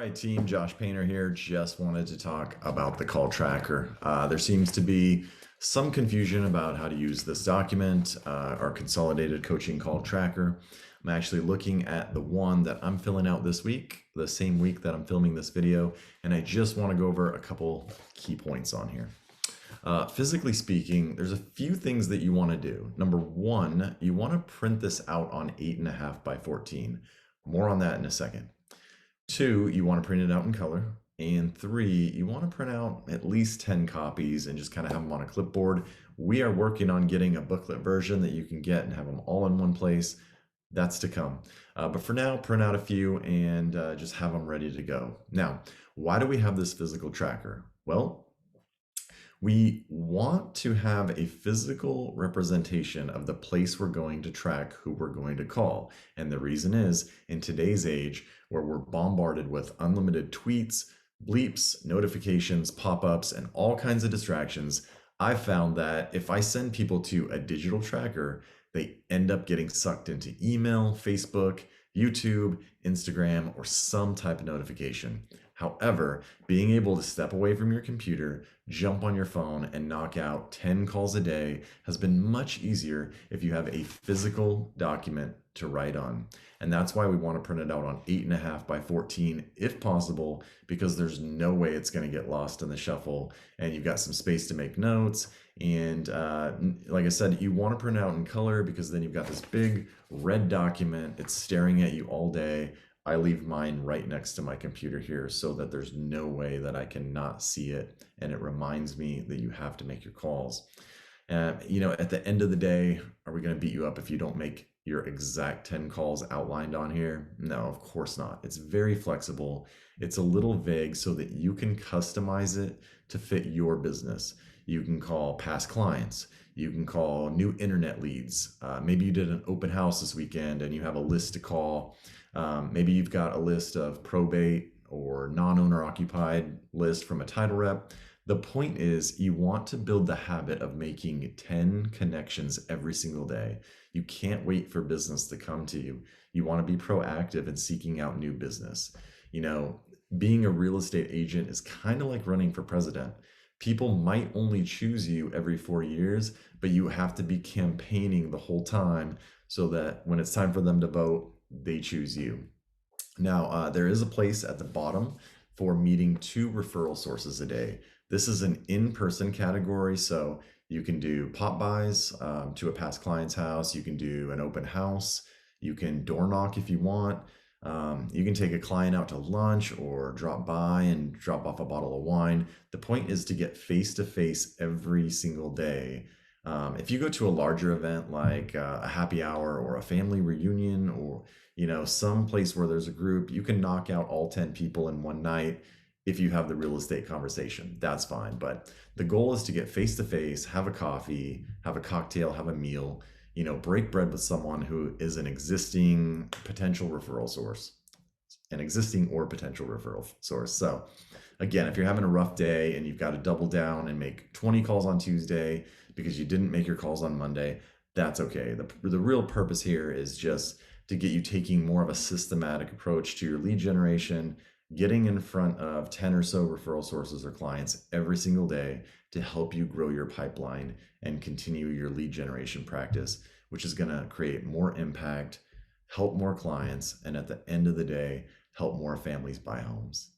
right, team. Josh Painter here. Just wanted to talk about the call tracker. There seems to be some confusion about how to use this document, our consolidated coaching call tracker. I'm actually looking at the one that I'm filling out this week, the same week that I'm filming this video, and I just want to go over a couple key points on here. Physically speaking, there's a few things that you want to do. Number one, you want to print this out on 8.5 by 14. More on that in a second. Two, you want to print it out in color. And three, you want to print out at least 10 copies and just kind of have them on a clipboard. We are working on getting a booklet version that you can get and have them all in one place. That's to come. But for now, print out a few and just have them ready to go. Now, why do we have this physical tracker? Well, we want to have a physical representation of the place we're going to track who we're going to call. And the reason is, in today's age, where we're bombarded with unlimited tweets, bleeps, notifications, pop-ups, and all kinds of distractions, I've found that if I send people to a digital tracker, they end up getting sucked into email, Facebook, YouTube, Instagram, or some type of notification. However, being able to step away from your computer, jump on your phone, and knock out 10 calls a day has been much easier if you have a physical document to write on. And that's why we want to print it out on 8.5 by 14 if possible, because there's no way it's going to get lost in the shuffle and you've got some space to make notes. And like I said, you want to print it out in color because then you've got this big red document. It's staring at you all day. I leave mine right next to my computer here so that there's no way that I cannot see it. And it reminds me that you have to make your calls. At the end of the day, are we going to beat you up if you don't make your exact 10 calls outlined on here? No, of course not. It's very flexible. It's a little vague so that you can customize it to fit your business. You can call past clients. You can call new internet leads. Maybe you did an open house this weekend and you have a list to call. Maybe you've got a list of probate or non-owner occupied list from a title rep. The point is you want to build the habit of making 10 connections every single day. You can't wait for business to come to you. You want to be proactive in seeking out new business. Being a real estate agent is kind of like running for president. People might only choose you every 4 years, but you have to be campaigning the whole time so that when it's time for them to vote, they choose you. Now, there is a place at the bottom for meeting 2 referral sources a day. This is an in-person category, so you can do pop buys to a past client's house. You can do an open house. You can door knock if you want. You can take a client out to lunch or drop by and drop off a bottle of wine. The point is to get face-to-face every single day. If you go to a larger event like a happy hour or a family reunion or some place where there's a group, you can knock out all 10 people in one night. If you have the real estate conversation, that's fine. But the goal is to get face to face, have a coffee, have a cocktail, have a meal, break bread with someone who is an existing potential referral source, an existing or potential referral source. So again, if you're having a rough day and you've got to double down and make 20 calls on Tuesday because you didn't make your calls on Monday, that's okay. The real purpose here is just to get you taking more of a systematic approach to your lead generation, getting in front of 10 or so referral sources or clients every single day to help you grow your pipeline and continue your lead generation practice, which is going to create more impact, help more clients, and at the end of the day, help more families buy homes.